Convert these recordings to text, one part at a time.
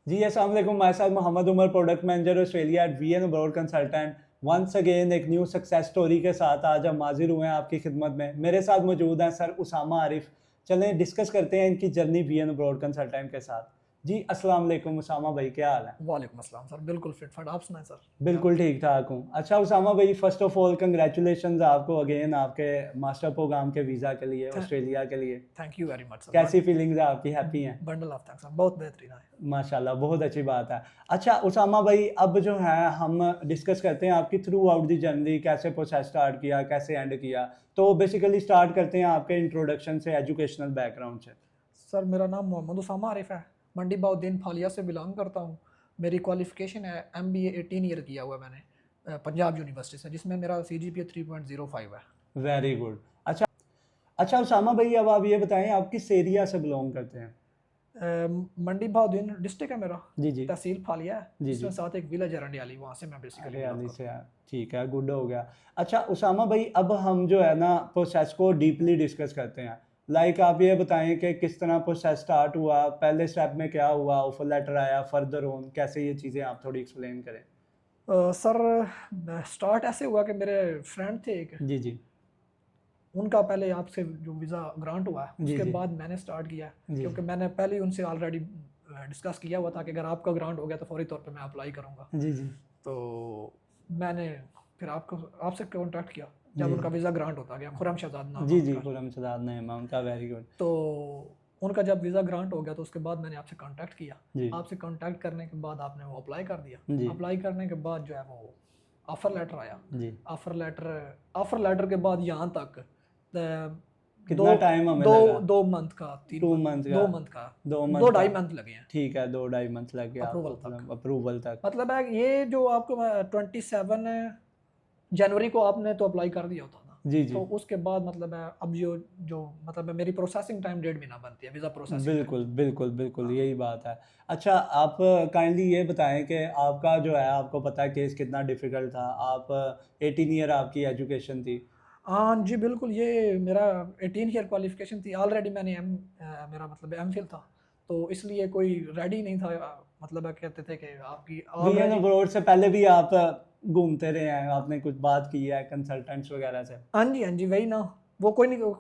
जी अस्सलाम वालेकुम। माय साथ Mohammad Umar, product manager Australia at VN abroad consultant. Once again एक न्यू सक्सेस स्टोरी के साथ आज हम हाजिर हुए हैं आपकी खिदमत में। मेरे साथ मौजूद हैं सर उसामा आरिफ। चलें डिस्कस करते हैं इनकी जर्नी वीएन अब्रॉड कंसल्टेंट के साथ। जी अस्सलाम वालेकुम उसामा भाई, क्या हाल है? वालेकुम अस्सलाम सर, बिल्कुल फिट फाट। आप सुनाएं सर, क्या बिल्कुल ठीक ठाक हूँ। अच्छा उसामा भाई, फर्स्ट ऑफ ऑल कंग्रेचुलेशंस आपको अगेन आपके मास्टर प्रोग्राम के वीज़ा के लिए, हाल? ऑस्ट्रेलिया के लिए। Thank you very much sir. कैसी फीलिंग्स है आपकी, हैप्पी हैं? बंडल ऑफ थैंक्स सर, बहुत बेहतरीन है। माशाल्लाह, बहुत अच्छी बात है। अच्छा उसामा भाई, अब जो है हम डिस्कस करते हैं आपकी थ्रू आउट दी जर्नी, कैसे प्रोसेस स्टार्ट किया, कैसे एंड किया। तो बेसिकली स्टार्ट करते हैं आपके इंट्रोडक्शन से, एजुकेशनल बैकग्राउंड से। सर मेरा नाम मोहम्मद उसामा आरिफ है, मंडी बाउद्दीन फालिया से बिलोंग करता हूँ। मेरी क्वालिफिकेशन है MBA 18 ईयर किया हुआ है मैंने पंजाब यूनिवर्सिटी से, जिसमें मेरा CGPA 3.05 है। Very good. अच्छा अच्छा उसामा भाई, अब आप ये बताएं आप किस एरिया से बिलोंग करते हैं? मंडी बाउद्दीन डिस्ट्रिक्ट है मेरा, जी जी। तहसील फालिया है, जी जी। जिसमें साथ एक विलेज है रंडियाली, वहाँ से मैं बेसिकली बिलोंग हरियाली से करता हूँ। ठीक है, गुड हो गया। अच्छा उसामा भाई, अब हम जो है ना प्रोसेस को डीपली डिस्कस करते हैं। आप ये बताएं कि किस तरह प्रोसेस स्टार्ट हुआ, पहले स्टेप में क्या हुआ, ऑफर लेटर आया, फर्दर ऑन कैसे, ये चीज़ें आप थोड़ी एक्सप्लेन करें। सर स्टार्ट ऐसे हुआ कि मेरे फ्रेंड थे एक, जी जी। उनका पहले आपसे जो वीज़ा ग्रांट हुआ है जी उसके जी। बाद मैंने स्टार्ट किया है, जी क्योंकि मैंने पहले ही उनसे ऑलरेडी डिस्कस किया हुआ था कि अगर आपका ग्रांट हो गया तो फौरी तौर पे मैं अप्लाई करूँगा। जी। जी तो मैंने फिर आपको आपसे कांटेक्ट किया जी। जब उनका वीज़ा ग्रांट होता गया। खुरम शहजाद नाम जी है जी, उनका। खुरम सदाद नईमा उनका, वेरी गुड। तो उनका जब वीज़ा ग्रांट हो गया तो उसके बाद मैंने आपसे कांटेक्ट किया। जी आपसे कांटेक्ट करने के बाद आपने वो अप्लाई कर दिया। जी। अप्लाई करने के बाद जो है वो ऑफ़र लेटर आया। जी। ऑफ़र लेटर के बाद यहाँ तक दो कितना टाइम हमें दो लगा? 2 मंथ का, 2 3 मंथ, मंथ का? 2 मंथ का, 2 मंथ दो का? ढाई मंथ लगे हैं ठीक है, 2 ढाई मंथ लग गया आपको अप्रूवल तक। अप्रूवल तक। मतलब है ये जो आपको 27 जनवरी को आपने तो अप्लाई कर दिया होता ना, जी जी। तो उसके बाद मतलब है अब जो जो मतलब है मेरी प्रोसेसिंग टाइम 1.5 महीना बनती है, वीज़ा प्रोसेसिंग टाइम। बिल्कुल बिल्कुल बिल्कुल, हाँ यही बात है। अच्छा आप काइंडली ये बताएं कि आपका जो है, आपको पता है केस कितना डिफ़िकल्ट था। आप 18 ईयर आपकी एजुकेशन थी। हाँ जी बिल्कुल, ये मेरा 18 ईयर क्वालिफिकेशन थी। ऑलरेडी मैंने मेरा मतलब MPhil था, तो इसलिए कोई रेडी नहीं था। मतलब है कहते थे कि आपकी वीएन ऑलरेडी। अब्रॉड से पहले भी आप घूमते रहे हैं, आपने कुछ बात की है कंसल्टेंट्स वगैरह से? हाँ जी वही ना, वो कोई नहीं,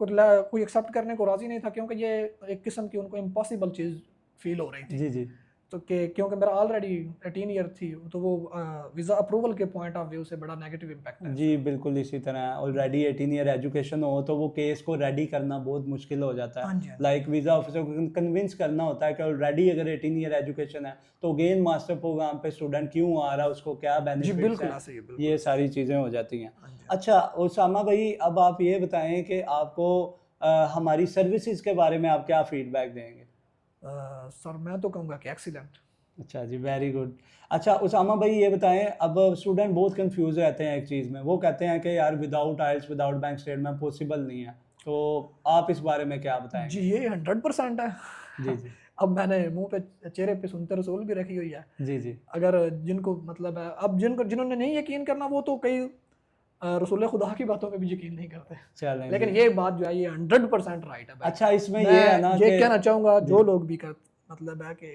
कोई एक्सेप्ट करने को राज़ी नहीं था, क्योंकि ये एक किस्म की उनको इम्पॉसिबल चीज़ फील हो रही थी। जी जी। तो कि क्योंकि मेरा ऑलरेडी 18 ईयर थी, तो वो वीज़ा अप्रूवल के पॉइंट ऑफ व्यू से बड़ा नेगेटिव इम्पैक्ट है जी उसका। बिल्कुल इसी तरह ऑलरेडी 18 ईयर एजुकेशन हो तो वो केस को रेडी करना बहुत मुश्किल हो जाता हाँ है। जी हाँ जी। वीज़ा ऑफिसर को कन्विंस करना होता है कि ऑलरेडी अगर 18 ईयर एजुकेशन है तो अगेन मास्टर प्रोग्राम पे स्टूडेंट क्यों आ रहा है, उसको क्या जी बेनिफिट्स बिल्कुल हैं, ऐसे ही है, बिल्कुल ये ऐसे ही सारी चीज़ें हो जाती हैं। है। हाँ जी हाँ जी। अच्छा उसामा भाई, अब आप ये बताएं कि आपको हमारी सर्विसेज के बारे में आप क्या फीडबैक देंगे? सर मैं तो कहूँगा कि एक्सीलेंट। अच्छा जी, वेरी गुड। अच्छा उसामा भाई ये बताएं, अब स्टूडेंट बहुत कंफ्यूज रहते हैं एक चीज़ में, वो कहते हैं कि यार विदाउट आइल्स विदाउट बैंक स्टेटमेंट पॉसिबल नहीं है। तो आप इस बारे में क्या जी बताएंगे? ये 100% है। जी जी। अब मैंने मुंह पे चेहरे पे सुनते रसूल भी रखी हुई है। जी जी। अगर जिनको मतलब है, अब जिन्होंने नहीं यकीन करना वो तो कई रसूल खुदा की बातों पे भी यकीन नहीं करते। चलें जी। लेकिन ये बात जो है ये 100% राइट है भाई। अच्छा इसमें ये है मैं ना ये कि कहना चाहूँगा जी जो लोग भी कर मतलब है कि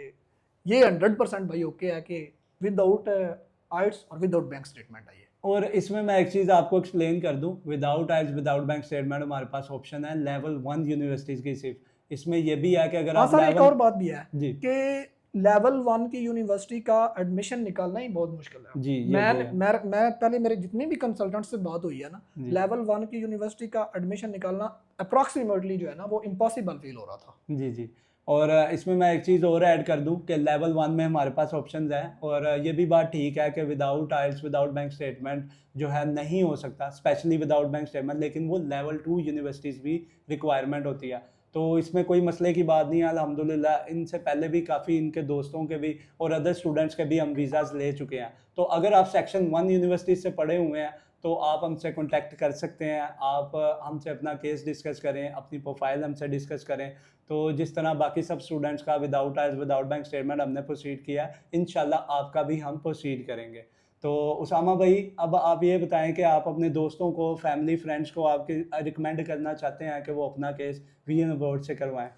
ये 100% भाई ओके है कि विदाउट आइट्स और विदाउट बैंक स्टेटमेंट है ये। और इसमें मैं एक चीज़ आपको एक्सप्लेन कर दूं, विदाउट आइल्स विदाउट बैंक स्टेटमेंट हमारे पास ऑप्शन है लेवल 1 यूनिवर्सिटीज़ की सिर्फ। इसमें ये भी है कि अगर हाँ आप सर, एक लेवल और बात भी है जी कि लेवल 1 की यूनिवर्सिटी का एडमिशन निकालना ही बहुत मुश्किल है। जी ये भी है। मैं पहले मेरे जितने भी कंसल्टेंट से बात हुई है ना, जी लेवल 1 की यूनिवर्सिटी का एडमिशन निकालना अप्रॉक्सीमेटली जो है ना वो इम्पॉसिबल फील हो रहा था। जी जी। और इसमें मैं एक चीज़ और ऐड कर दूं कि लेवल 1 में हमारे पास ऑप्शंस हैं, और ये भी बात ठीक है कि विदाउट आइल्स विदाउट बैंक स्टेटमेंट जो है नहीं हो सकता, स्पेशली विदाउट बैंक स्टेटमेंट, लेकिन वो लेवल 2 यूनिवर्सिटीज़ भी रिक्वायरमेंट होती है। तो इसमें कोई मसले की बात नहीं है, अल्हम्दुलिल्लाह इनसे पहले भी काफ़ी इनके दोस्तों के भी और अदर स्टूडेंट्स के भी हम वीज़ाज़ ले चुके हैं। तो अगर आप सेक्शन 1 यूनिवर्सिटी से पढ़े हुए हैं तो आप हमसे कांटेक्ट कर सकते हैं। आप हमसे अपना केस डिस्कस करें, अपनी प्रोफाइल हमसे डिस्कस करें। तो जिस तरह बाकी सब स्टूडेंट्स का विदाउट आइल्स विदाउट बैंक स्टेटमेंट हमने प्रोसीड किया है, इंशाल्लाह आपका भी हम प्रोसीड करेंगे। तो उसामा भाई, अब आप ये बताएं कि आप अपने दोस्तों को, फैमिली फ्रेंड्स को आपके रिकमेंड करना चाहते हैं कि वो अपना केस वीएन बोर्ड से करवाएं?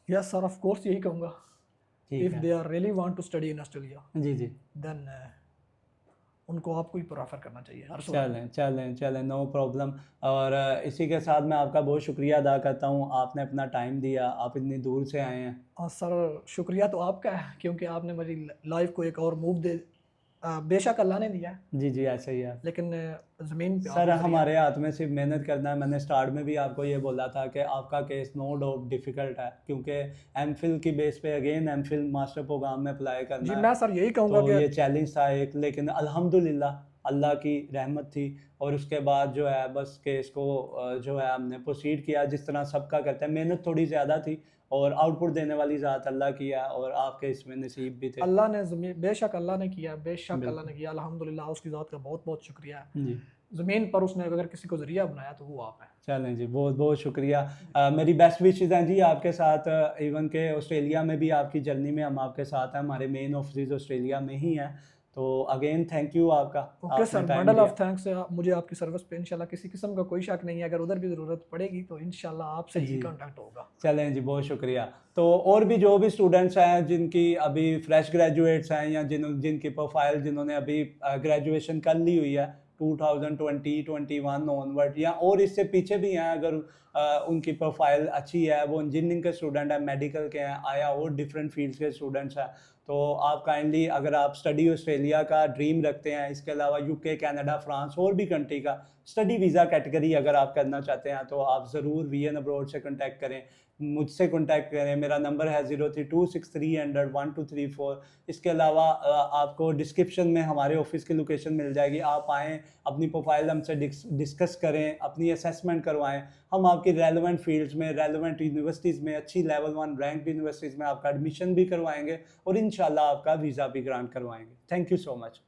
यस सर, ऑफ कोर्स यही कहूँगा। ठीक इफ़ है। They are really want to study in Australia जी जी। देन उनको आपको ही प्रेफर करना चाहिए हर सूरत में। चलें चलें चलें, नो प्रॉब्लम। और इसी के साथ मैं आपका बहुत शुक्रिया अदा करता हूँ, आपने अपना टाइम दिया, आप इतनी दूर से आए हैं। और सर शुक्रिया तो आपका है क्योंकि आपने मेरी लाइफ को एक और मूव दे बेशक अल्लाह ने दिया है, जी जी, ऐसे ही है लेकिन ज़मीन पे आप सर। ही जरिया हमारे हाथ में सिर्फ मेहनत करना है। मैंने स्टार्ट में भी आपको ये बोला था कि आपका केस नो डाउट डिफ़िकल्ट है, क्योंकि एमफिल की बेस पे अगेन एमफिल मास्टर प्रोग्राम में अप्लाई जी। करना है। मैं सर यही कहूँगा तो कि ये चैलेंज था एक, लेकिन अल्हम्दुलिल्लाह अल्लाह की रहमत थी। और उसके बाद जो है बस केस को जो है हमने प्रोसीड किया जिस तरह सबका करते हैं। मेहनत थोड़ी ज़्यादा थी और आउटपुट देने वाली ज़ात अल्लाह की है, और आपके इसमें नसीब भी थे। अल्लाह ने ज़मीन बेशक अल्लाह ने किया, बेशक अल्लाह ने बिल्कुल। किया, अल्हम्दुलिल्लाह उसकी ज़ात का बहुत बहुत शुक्रिया है। जी। ज़मीन पर उसने अगर किसी को ज़रिया बनाया तो वो आप हैं। चलें जी, बहुत बहुत शुक्रिया। मेरी बेस्ट विशेज़ हैं जी आपके साथ। इवन के ऑस्ट्रेलिया में भी आपकी जर्नी में हम आपके साथ हैं। हमारे मेन ऑफिस ऑस्ट्रेलिया में ही हैं। तो अगेन थैंक यू आपका, ओके आपने सर, टाइम बंडल दिया। ऑफ थैंक्स है मुझे आपकी सर्विस पे। इंशाल्लाह किसी किस्म का कोई शक नहीं है, अगर उधर भी ज़रूरत पड़ेगी तो इंशाल्लाह आपसे ही जी। कांटेक्ट होगा। चलें जी, बहुत शुक्रिया। तो और भी जो भी स्टूडेंट्स हैं जिनकी अभी फ्रेश ग्रेजुएट्स हैं, या जिनकी प्रोफाइल जिन्होंने अभी ग्रेजुएशन कर ली हुई है 2020-21 ऑनवर्ड, या और इससे पीछे भी हैं, अगर उनकी प्रोफाइल अच्छी है, वो इंजीनियरिंग के स्टूडेंट हैं, मेडिकल के हैं, आया और डिफरेंट फील्ड्स के स्टूडेंट्स हैं, तो आप काइंडली, अगर आप स्टडी ऑस्ट्रेलिया का ड्रीम रखते हैं, इसके अलावा यूके, कनाडा, फ्रांस और भी कंट्री का स्टडी वीज़ा कैटेगरी अगर आप करना चाहते हैं, तो आप ज़रूर वीएन अब्रॉड से कॉन्टैक्ट करें, मुझसे कॉन्टैक्ट करें। मेरा नंबर है 0326310234। इसके अलावा आपको डिस्क्रिप्शन में हमारे ऑफिस की लोकेशन मिल जाएगी। आप आएँ, अपनी प्रोफाइल हमसे डिस्कस करें, अपनी असेसमेंट करवाएं। हम आपकी रेलेवेंट फील्ड्स में, रेलेवेंट यूनिवर्सिटीज़ में, अच्छी लेवल 1 रैंक यूनिवर्सिटीज़ में आपका एडमिशन भी करवाएंगे, और इंशाल्लाह आपका वीज़ा भी ग्रांट करवाएंगे। Thank you so much.